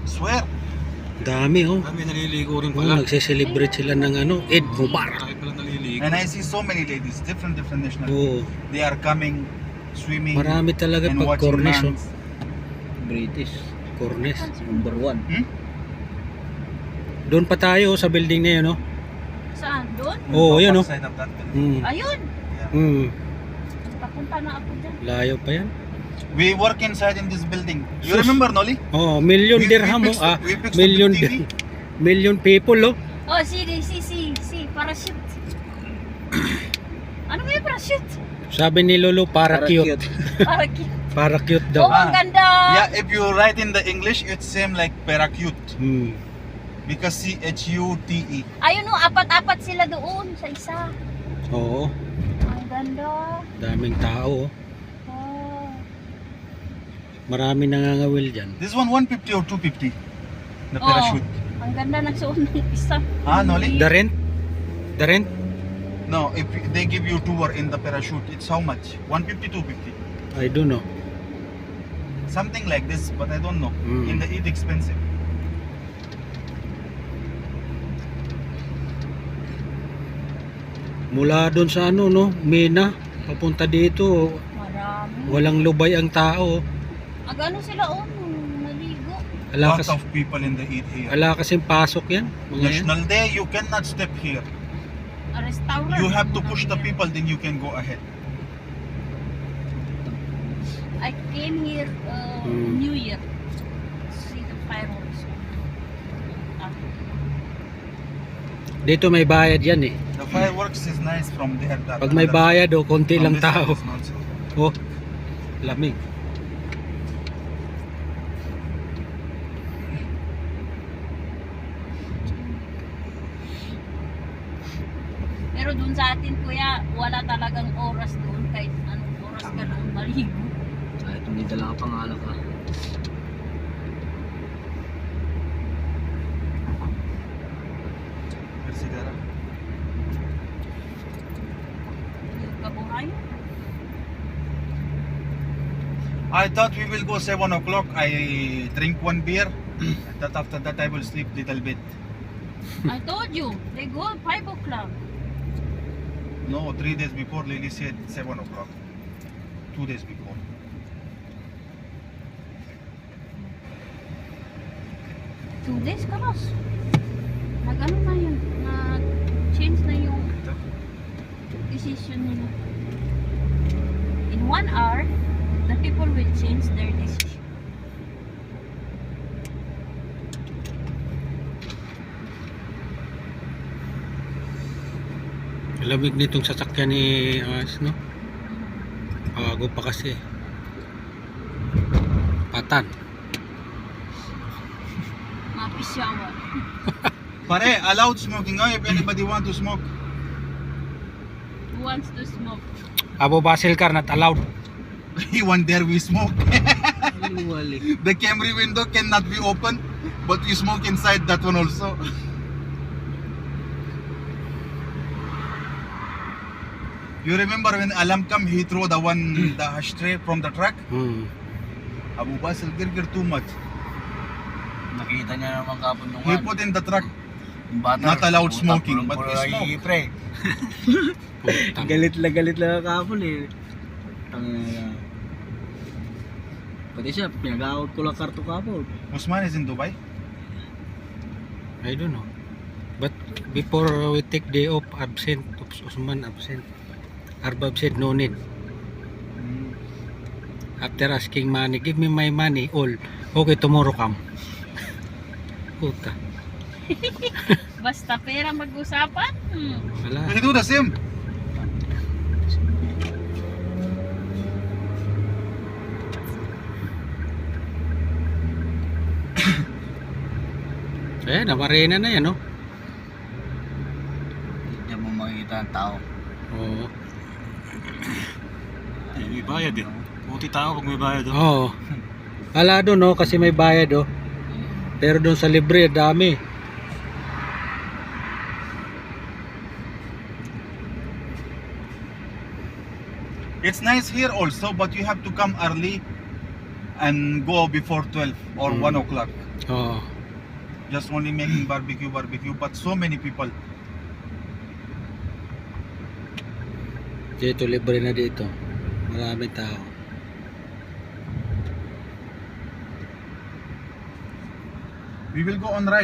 Swear. Dami oh. Kami naliligo rin Oh, pala. nagse-celebrate sila ng ano, Eid Mubarak. Kami pala naliligo. And I see so many ladies, different nationalities. Oo. They are coming, swimming, Marami talaga and pag watching Cornish oh. nuns. British. Cornish. Number 1. Doon pa tayo oh, sa building na yun oh. Saan? Doon? Oo, yun oh. Outside of that building. Ayun. Hmm. Papunta na ako dyan. Layo pa yan. We work inside in this building. You Sus. remember, Noli? Oh, million dirham oh. Ah, we fixed million the TV. million people oh. Oh, see, parachute. Ano ba yung parachute? Sabi ni Lolo para cute. Parachute. Para cute Oh, daw. ang ganda. Yeah, if you write in the English, it's same like paracute. Hmm. Because C-H-U-T-E. Ayun oh, apat-apat sila doon sa isa. Oo. Ang ganda. Daming tao oh. Oh. Marami nangangawil dyan. This one 150 or 250? The Oh. parachute. Ang ganda nagsuot ng isa. Ah, Noli? The rent? The rent? No, if they give you tour in the parachute, it's how much? 150, 250? I don't know. Something like this, but I don't know. Mm. In the Eid expensive. Mula doon sa ano no, Mina, papunta dito, Marami. walang lubay ang tao. Agano sila oh, naligo. Ala, Lot of people in the Eid here. ala kasing pasok yan. Mga yan. National Day, you cannot step here. A restaurant. You have to push the people, then you can go ahead. I came here Mm. New Year. See the fireworks. Ah. Dito may bayad yan eh. The fireworks is nice from there. Pag may bayad o konti lang tao. Oh, lamig. Pero dun sa atin kuya, wala talagang oras doon kahit anong oras ka doon maligo. Kahit hindi dala ka pangalan ka. Kabuhay. I thought we will go 7 o'clock. I drink one beer. That after that I will sleep little bit. I told you, they go 5 o'clock. No, 3 days before Lily said 7 o'clock. 2 days before. Two days karos. Nag-ano na yun, nag-change na yung decision nila. In 1 hour, the people will change their decision. Lamig nitong sasakyan ni As, no? Bago pa kasi. Patan. Mapisyawan. Pare, allowed smoking if anybody want to smoke. Who wants to smoke? Abu Basil car not allowed. One there we smoke. Wali. The Camry window cannot be open, but we smoke inside that one also. You remember when Alam come, he throw the ashtray from the truck? Hmm. Abu Basil girgir too much. Nakita niya naman kapon nung He put in the truck. yung butter. Not allowed Puta, smoking, but we puro-puro smoke. pre. Putang. Galit lang kapon eh. Pati siya, pinag-out ko lang karto kapon. Usman is in Dubai. I don't know. But before we take day off, absent. Usman absent. Arbab said no need. After asking money, give me my money, all. Okay, tomorrow come. Puta. Basta pera mag-usapan? Wala. We do the same. Eh, namarena na yan, no? Hindi mo makikita ang tao. Oo. May bayad eh. Buti tao pag may bayad. Oh. Oo. Ala doon, no? Kasi may bayad, oh. Pero doon sa libre, dami. It's nice here also, but you have to come early and go before 12 or 1 o'clock. Oo. Just only making barbecue, but so many people. Dito libre na dito. Maraming tao. We will go on ride.